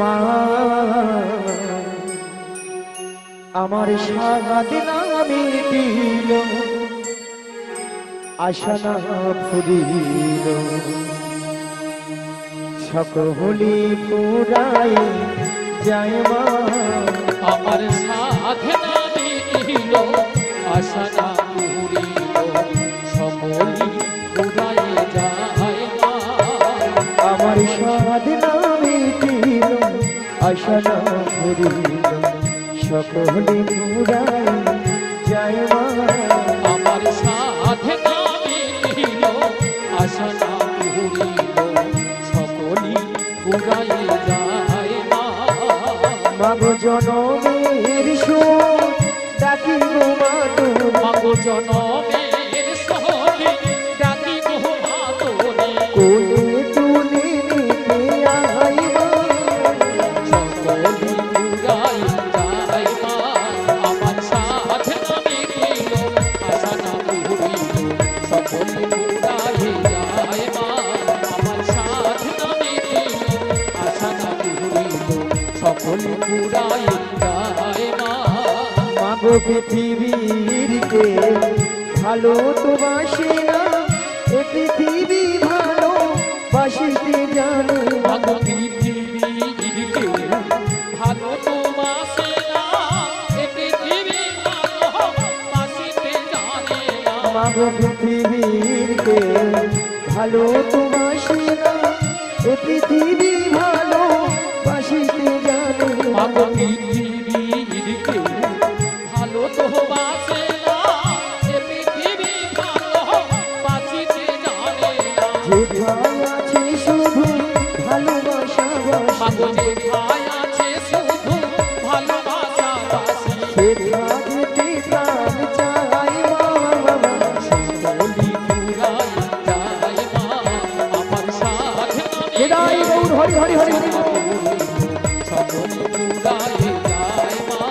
মা আমার সারাদিন আমি দিল আশা না ফুরিল সকলি পুরাই যায় মা আমার সাধনা দিল আশা না ফুরিল সকলি পুরাই যায় মা আমার সাধনা দিল আশা না ফুরিল সকলি পুরাই যায় মা আমার সাধনা দিল আশা না ফুরিল সকলি পুরাই যায় মা মাগো জনমের সুর ডাকি গো মা তোরে মাগো জনমের সহি ডাকি গো মা তোরে কোলে তুলে নিতে আই মা সকলি পুরাই যায় মা আমার সাধনা দিল আশা না ফুরিল সকলি পুরাই যায় মা আমার সাধনা দিল আশা না ফুরিল সকলি পুরাই যায় মা মাগো পৃথিবীর কে ভালো তো বাসে না এ পৃথিবী ভালো বাসিতে জানে মাগো পৃথিবীকে ভালো তো বাসে না এ পৃথিবী ভালো বাসিতে জানে না মাগো পৃথিবীর কে ভালো তো বাসে না এ পৃথিবী ভালো বাসিতে জানে মাগো পৃথিবীকে ভালো তো বাসে না এ পৃথিবী ভালো বাসিতে জানে না যেথায় আছে শুধু ভালোবাসা মাগো বাসি যেথায় আছে শুধু ভালোবাসা বাসি সেথাতে প্রাণ চাই মা সকলি পুরাই যায় মা আমার সাধনা হৃদয় গৌর হরি হরি হরি হরি সকলি পুরাই যায় মা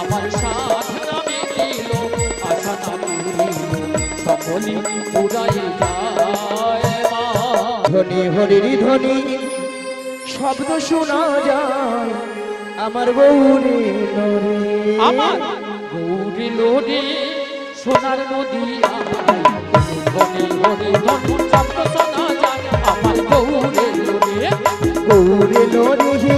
আমার সাধনা দিল আশা না ফুরিল সকলি পুরাই যায় মা ধ্বনি হরির ধ্বনি শব্দ শোনা যায় আমার গৌরে নরে আমার গৌরী লোরে সোনার নদী ধনী হরি ধনু শব্দ শোনা যায় আমার গৌরে লোরে গৌরে নরে হে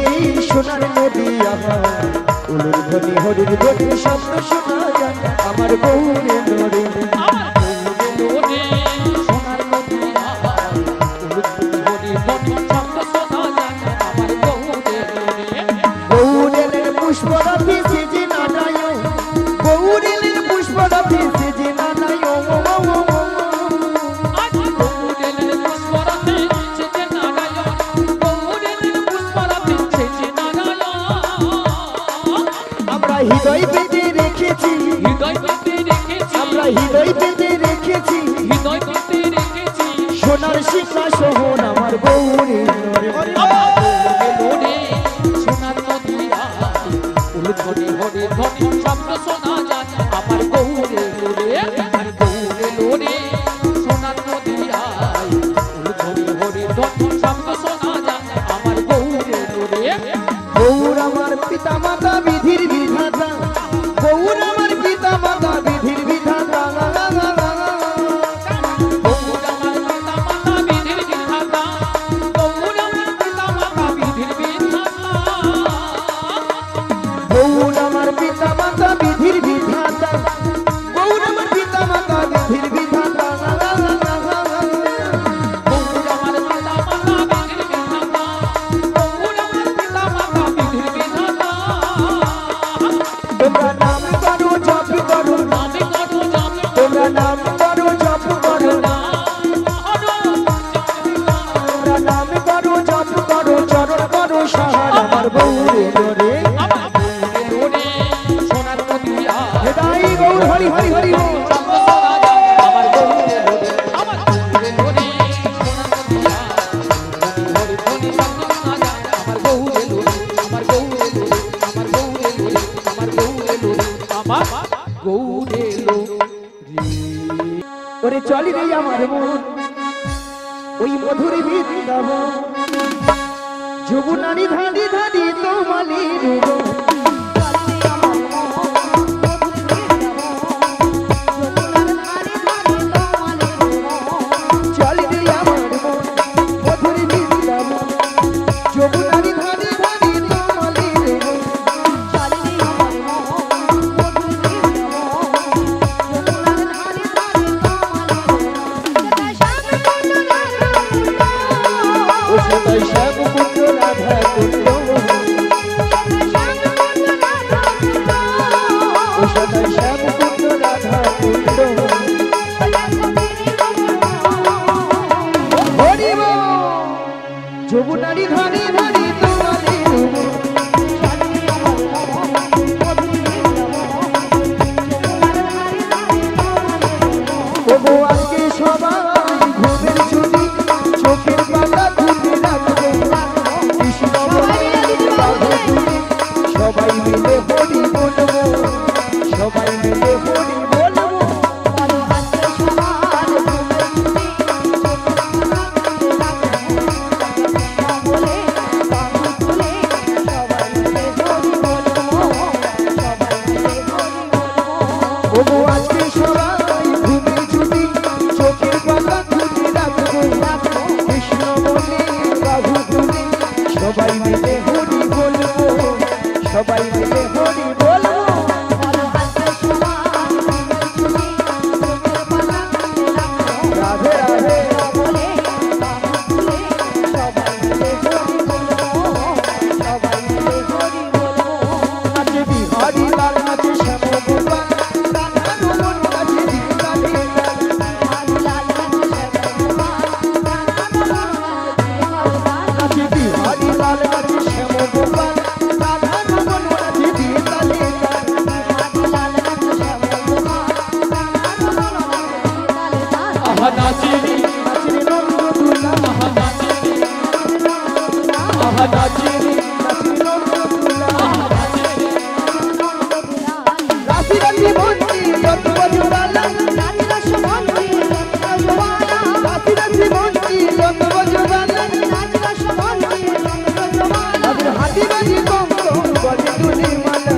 সোনার নদী আমার উলুর ধ্বনি হরির ধ্বনি শব্দ শোনা যায় আমার গৌরে নরে আমার গৌরে লোরে সোনার নদী হরি ধনু শব্দ শোনা যায় আমার গৌরে লোরে গৌরেলের পুষ্পরাধি সেজে নানায় গৌরেলের পুষ্পরাধি সেজে নানায় আজ গৌরেলের পুষ্পরাতে সেজে নারায়ণ গৌরেলের পুষ্পরাতে সেজে নারায়ণ আমরা হৃদয় পেতে রেখেছি হৃদয় পেতে রেখেছি আমরা হৃদয় পেতে রেখেছি হৃদয় পেতে রেখেছি সোনার সিংহাসন আমার গৌরে নরে আমার গৌরে লোরে সোনার নদী উলুধ্বনি হরি ধ্বনি শব্দ শোনা যায় আমার গৌরে লোরে আর গৌরে লোরে সোনার নদী উলুধ্বনি হরি ধ্বনি শব্দ শোনা যায় আমার গৌরে লোরে গৌর আমার পিতা মাতা বিধির বিধাতা গৌর আমার পিতা মাতা বিধির বিধাতা গৌর আমার পিতা মাতা বিধির বিধাতা গৌর আমার পিতা মাতা বিধির বিধাতা গৌর আমার পিতা মাতা বিধির বিধাতা গৌর আমার পিতা মাতা বিধির বিধাতা গৌর আমার পিতা মাতা বিধির বিধাতা গৌর আমার পিতা মাতা বিধির বিধাতা তোমরা নাম করো জপ করো আমি করো জপ তোমরা নাম করো জপ করো তোমরা নাম করো জপ করো চরণ করো সাহার আমার গৌরে নরে আমার গৌরে লোরে সোনার নদী হৃদয় গৌর হরি হরি হরি হরি আমার গৌরে লোরে আমার গৌরে লোরে সোনার নদী হরি ধনি শব্দ শোনা যায় আমার গৌরে লোরে আমার গৌরে লোরে আমার গৌরে লোরে আমার গৌরে লোরে আমার গৌরে লোরে ওরে চলি রে আমার মন ওই মধুর বৃন্দাবন যুবনারী ধানি ধানি সবাই মিলে হরি বলবো রাধে রাধে নাচে বিহারি লাল নাচে শ্যাম গোপাল রাধা রমন নাচে বিহারি লাল নাচে বিহারি লাল নাচে শ্যাম গোপাল রাধা রমন নাচে বিহারি লাল আহা নাচেরি নাচে নন্দ দুলা আহা নাচেরি আহা নাচে নাচে নন্দ দুলা আহা নাচেরি রাশি রাশি মন্ত্রী যত বজবালা রাশি রাশি মন্ত্রী যত বজবালা তাদের হাতি বাজি কম কম বলে তুলি মালা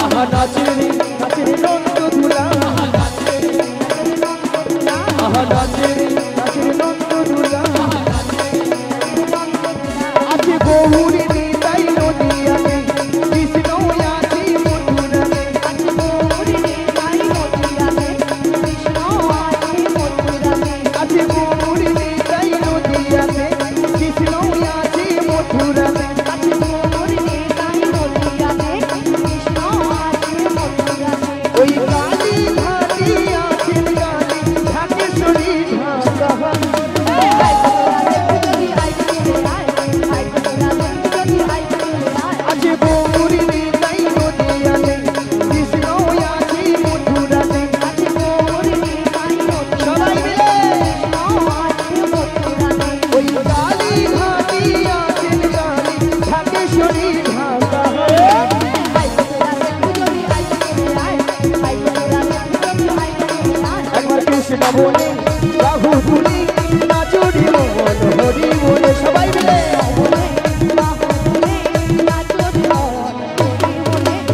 আহা নাচেরি নাচে নন্দ দুলা আহা নাচেরি আহা নাচে নাচে নন্দ দুলা আছে গৌরী নিতাই নদিয়াতে কৃষ্ণ আছে মথুরাতে আছে গৌরী নিতাই নদিয়াতে কৃষ্ণ আছে মথুরাতে ওই কালী ঘাটি আছেন গালি ঢাকে শরীর ঢাকা আছে গৌরী নিতাই নদিয়াতে কৃষ্ণ আছে মথুরাতে সবাই মিলে ওই কালী ঘাটি আছেন গালি ঢাকে শরীর ঢাকা একবার কৃষ্ণ বলে রাহু তুলি নাচুরি মন হরি বলে সবাই মিলে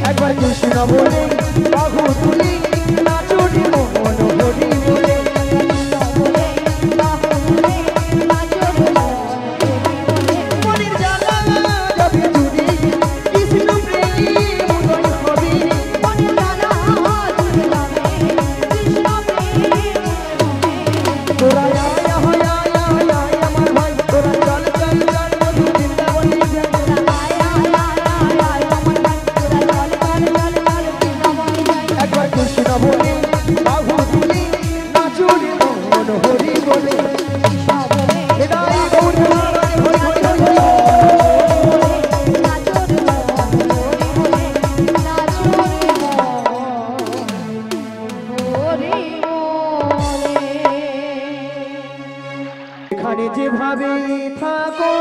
একবার কৃষ্ণ বলে রাহু তুলি নাচুরি মন হরি বলে মনের জ্বালা যাবে চুরি কৃষ্ণ প্রেম উদয় হবে তোরা আয় হয় আমার ভাই তোরা চল চল চল মধু বৃন্দাবনে যাই একবার কৃষ্ণ বলে বাহু তুলি নাচুরি মন হরি বলে হৃদয় গৌর মহারাজ হরি হরি হরি এখানে যেভাবে থাকো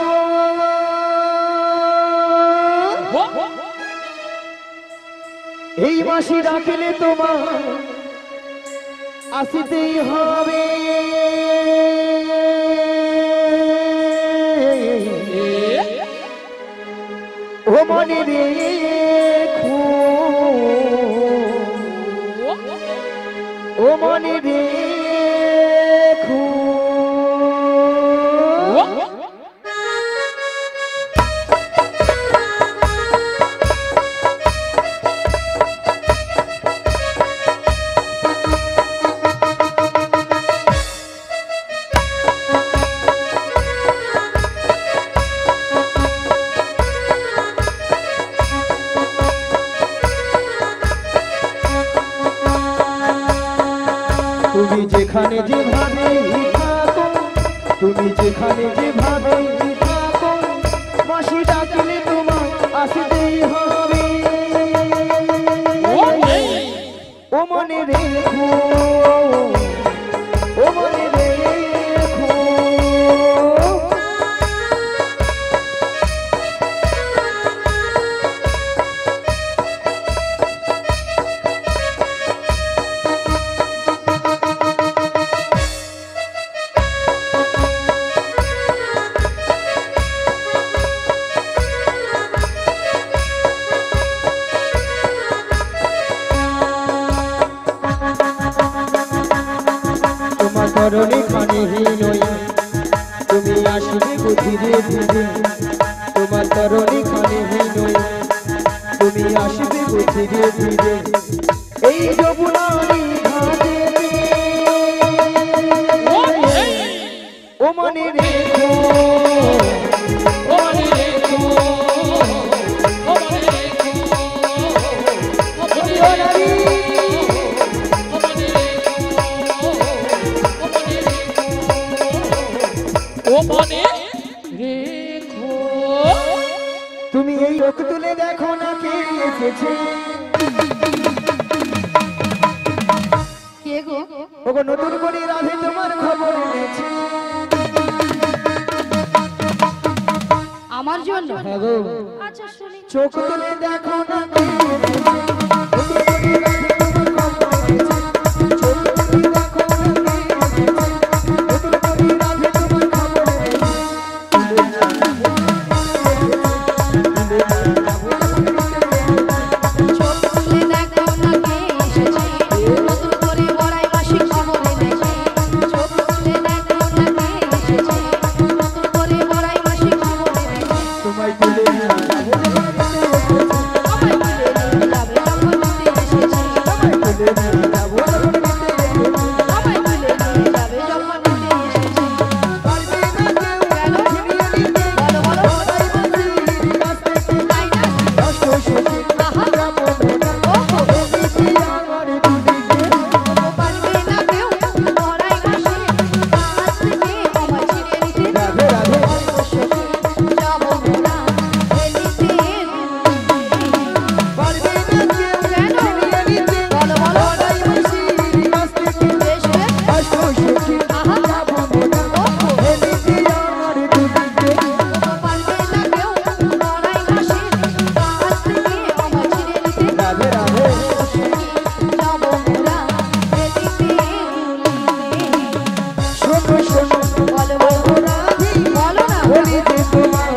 এই মাসি রাখলে তোমার আসিতেই হবে ও মনে রেখো ও মনে রেখো তুমি যেখানে যেভাবে থাকো তুমি যেখানে যেভাবে থাকো মাসি ডাকলে তোমার আসতেই হবে ও মনে রেখো ও মনে রেখো করণে কানে হীনয়া তুমি আসবে গো ধীরে ধীরে তোমার তরণী খানে হইনই তুমি আসবে গো ধীরে ধীরে এই যমুনারি ঘাটে ও মনে রেখো ও মনে রেখো ও মনে রেখো ও মনে নারী ও মনে রেখো তুমি এই চোখ তুলে দেখো না কে এসেছে কে গো? ওগো নতুন করে রাধে তোমার খবর এনেছে আমার জন্য? হ্যাঁ গো আচ্ছা শুনি। চোখ তুলে দেখো না কে এসেছে নতুন করে রাধে তোমার খবর এনেছে চোখ তুলে দেখো না কে এসেছে নতুন করে রাধে তোমার খবর চোখ খুলে দেখো না কে এসেছে, নতুন করে বড়াই মাসি খবর এনেছে। চোখ খুলে দেখো না কে এসেছে, নতুন করে বড়াই মাসি খবর এনেছে। তোমায় তুলে নিয়ে আমায় তুলে নিয়ে যাবে যখন নিতে এসেছে। তোমায় তুলে নিয়ে যাবো যখন নিতে এসেছে আমায় তুলে নিয়ে যাবে যখন নিতে এসেছে। পারবে না কেউ ফিরিয়ে দিতে বলো বলো, তাই বলছি কাছ থেকে তাই না? কষ্ট সুখে আহা, কেমন ওটা ওহো, এদিকে আমার দুদিকে পারবে না কেউ বড়াই মাসি কাছ থেকে আমায় ছিঁড়ে নিতে। রাধে রাধে যাব মোরা এলিতে। পারবে না কেউ ফিরিয়ে দিতে বলো বলো, তাই বলছি কাছ থেকে বেশ বেশ, কষ্ট সুখে আহা, কেমন ওটা ওহো, এদিকে আমার দুদিকে পারবে না কেউ বড়াই মাসি কাছ থেকে আমায় ছিঁড়ে নিতে। রাধে রাধে যাব মোরা এলিতে। শোনো শোনো বলো বলো, রাধে বলো না। বলি যে তোমায়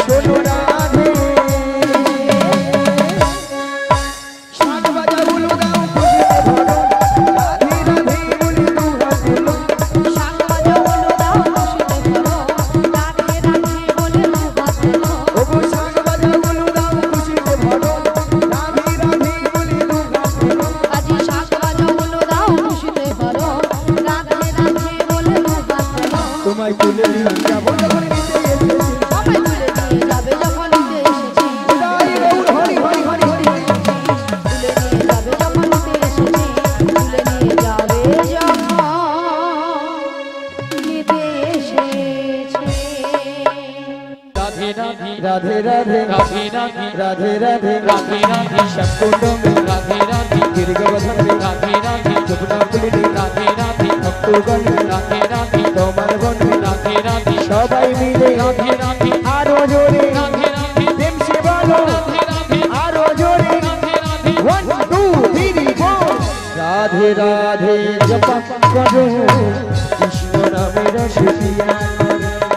শোনো রাধে শাক বাজা উলু দাও খুশিতে ভরো রাধে রাধে বলি দু হাত তুলো শাক বাজা হলো দাও খুশিতে ভরো, রাধে রাধে বলে দু হাত তোলো। ওগো শাক বাজা উলু দাও খুশিতে ভরো রাধে রাধে বলি দু হাত তুলো আজি শাক বাজা হলো দাও খুশিতে ভরো, রাধে রাধে বলে দু হাত তোলো। তোমায় তুলে নিয়ে যাবো যখন নিতে এসেছি আমায় তুলে নিয়ে যাবে যখন নিতে এসেছি। তাই গৌর হরি হরি হরি হরি হরি তুলে নিয়ে যাবে যখন নিতে এসেছি। তুলে নিয়ে যাবে যখন নিতে এসেছে। রাধে রাধে রাধে রাধে রাধে রাধে রাধে রাধে রাধে রাধে শঙ্কুণ্ডমে রাধে রাধে দীর্ঘবধনে রাধে রাধে যমুনা কুলিনে রাধে রাধে ভক্তগণে রাধে রাধে তোমার বন্ধু রাধে রাধে সবাই মিলে রাধে রাধে আরো জোরে রাধে রাধে প্রেম সে বলো রাধে রাধে আরো জোরে রাধে রাধে 1 2 3 4 রাধে রাধে জপ করো কৃষ্ণ নামের রসিয়া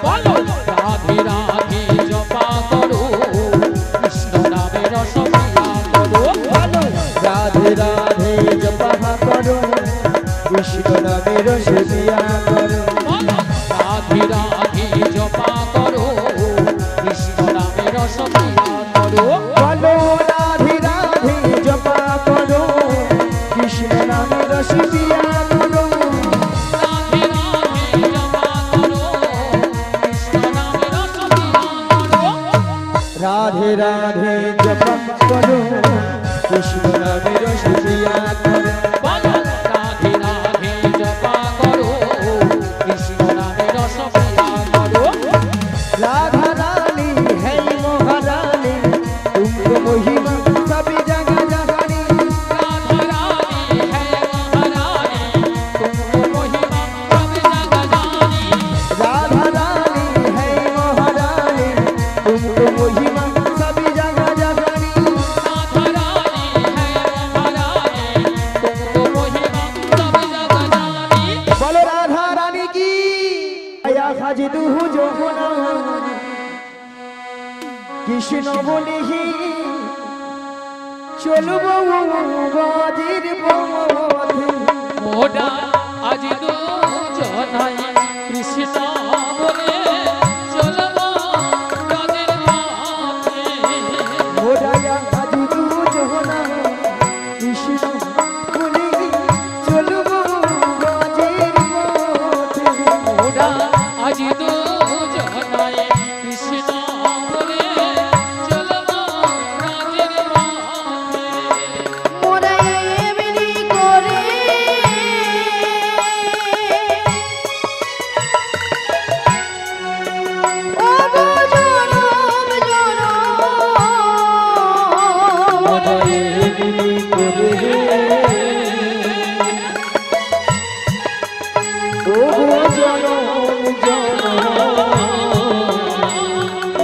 বলো রাধে রাধে জপা করো কৃষ্ণ নামে রসপিয়া করো ভালো রাধে রাধে জপ করো কৃষ্ণ নামের রসিয়া করো বলো রাধে রাধে জপা করো কৃষ্ণ নামে রসপিয়া করো বলো রাধে রাধে জপ করো কৃষ্ণ নামের রসিয়া করো রাধে রাধে জপা করো কৃষ্ণ নামে রসপিয়া করো রাধে রাধে জপ করো কৃষ্ণ নামের রসিয়া করো বলো রাধে রাধে জপা করো কৃষ্ণ নামে রসপিয়া করো राधा रानी है महारानी तुमको महिमा सभी जगह जगानी राधा रानी है महारानी तुमको महिमा सब जगह जानी राधा रानी है महारानी तुमको महिमा सभी जगह जगानी राधा रानी है महारानी तुमको महिमा सब जगह जानी बोलो राधा रानी की आया खाजिदू जो होना कृष्ण बोले ही चलो बाजीर पथे মোডা আজ তো জনাই কৃষ্ণ বলে চলব রাজের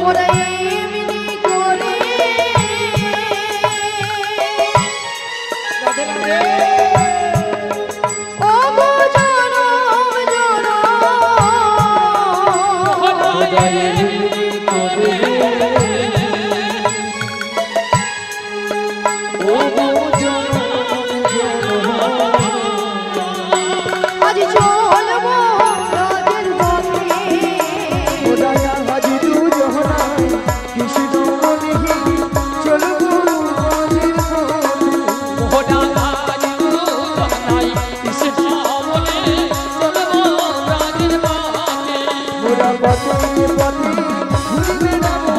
ওরা এমনি করে রাধে রাধে ও গো জনম জনম আজ চলবো রাজের পথে ওদায়া হাজি তু জহনাই কৃষ্ণ মনিহি চলবো রাজের পথে মোরা পথে পথে ঘুরে বেড়াবো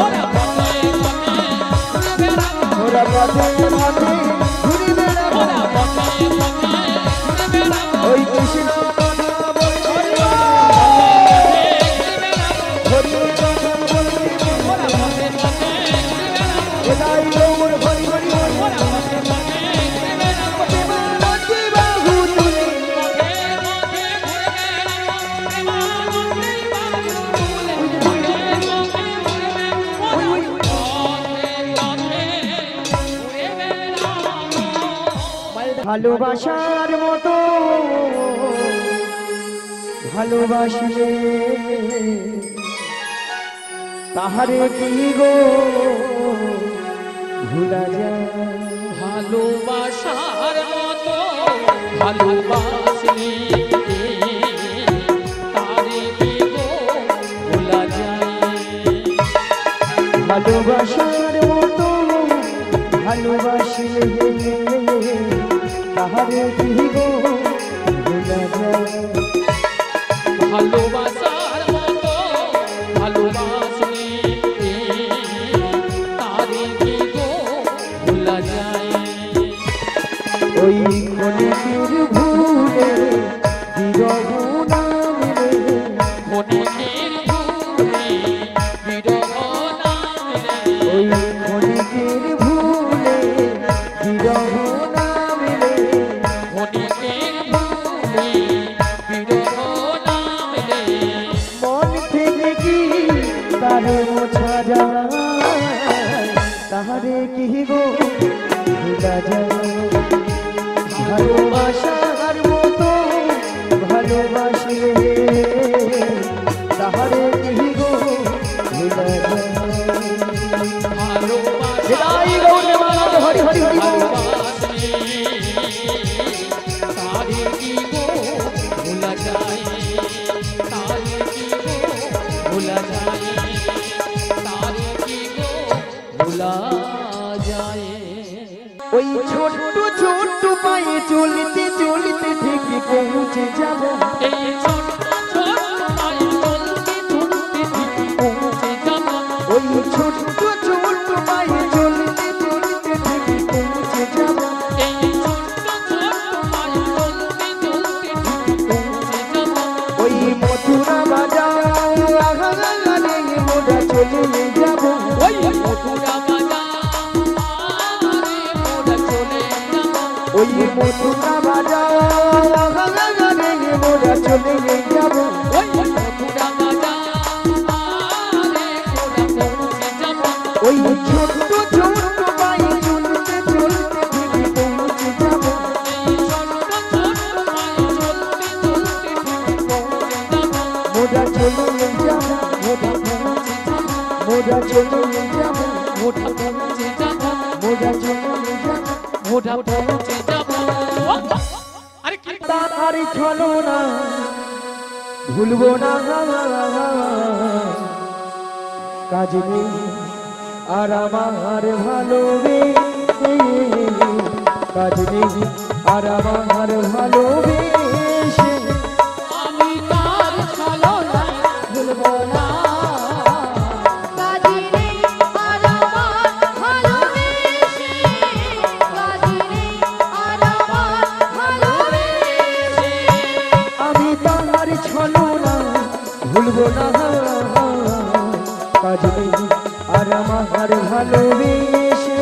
মোরা পথে পথে ঘুরে বেড়াবো ওই কৃষ্ণ কথা বলতে হরি কথা বলতে ওদাই গৌর হরি হরি হরি মতি বাহু তুলে ভালোবাসার মতো ভালোবাসিলে তাহারে কি গো ভুলা যায় ভালোবাসার মতো ভালোবাসি তারে কি গো ভোলা যায় ভালোবাসার মতো ভালোবাসিলে তাহারে কি গো ভুলা যায় ভালোবাসার মতো ভালোবাসি তারে কি গো ভোলা যায় ওই ক্ষণিকের ভুলে বিরহ নামে মনের ভুলে বিরহ নামে ওই ক্ষণিকের ভুলে বিরহ নামে মনের ভুলে বিরহ নামে মন থেকে কি তারে মোছা যায় তাহারে কি গো ভুলা যায় ভালোবাসার মতো ভালোবাসিলে তাহারে কি গো ভুলা যায় জয় গৌর মহারাজ হরি হরি হরি বল। তারে কি গো ভোলা যায় তারে কি গো ভোলা যায় তারে কি গো ভোলা যায় ওই ছোট্ট ছোট্ট পায়ে চলতে চলতে ঠিক পৌঁছে যাব এই ছোট্ট ছোট্ট পায়ে চলতে চলতে ঠিক পৌঁছে যাব ওই ছোট্ট ছোট্ট পায়ে চলতে চলতে ঠিক পৌঁছে যাব এই ছোট্ট ছোট্ট পায়ে চলতে চলতে ঠিক পৌঁছে যাব ওই মথুরা বাজার আগাগানে মোরা চলে যাব ওই মথুরা বাজার মোরা চলে যাব ওই মথুরা বাজার আগাগানে মোরা চলে যাব ওই মথুরা বাজার মোরা পৌঁছে যাব ওই ছোট্ট ছোট্ট পায়ে চলতে চলতে ঠিক পৌঁছে যাব এই ছোট্ট ছোট্ট পায়ে চলতে চলতে ঠিক পৌঁছে যাব মোরা চলে যাব মোরা চলে যাব মোরা পৌঁছে যাব মোরা চলে যাব মোরা পৌঁছে যাব আরে কি তার চলো না ভুলবো না কাজ নেই আর আমার ভালোবেসে কাজ নেই আর আমার ভালোবেসে আমি তার ছলনা ভুলবো না কাজী নেই আর আমার ভালোবেসে কাজী নেই আর আমার ভালোবেসে আমি তার ছলো না ভুলবো না কাজ নেই আর আমার ভালোবেসে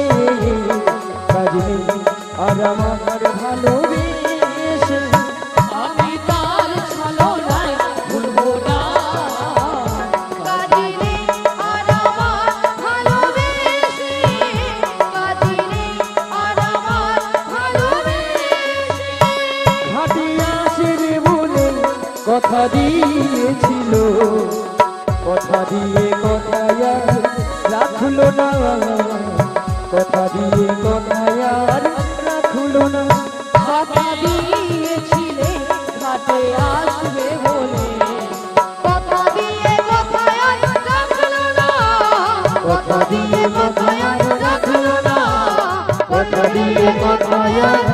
কাজ নেই আর আমার ভালোবেসে আমি তার ছলনা ভুলবো না কাজী নেই আর আমার কথা দিয়েছিল, কথা দিয়ে কথায় আর রাখলো না, কথা দিয়ে কথায় আর রাখলো না। কথা দিয়েছিলে ঘাটে আসবে বলে, কথা দিয়ে কথায় আর রাখলো না, কথা দিয়ে কথায় আর রাখলো না, কথা দিয়ে কথায় আর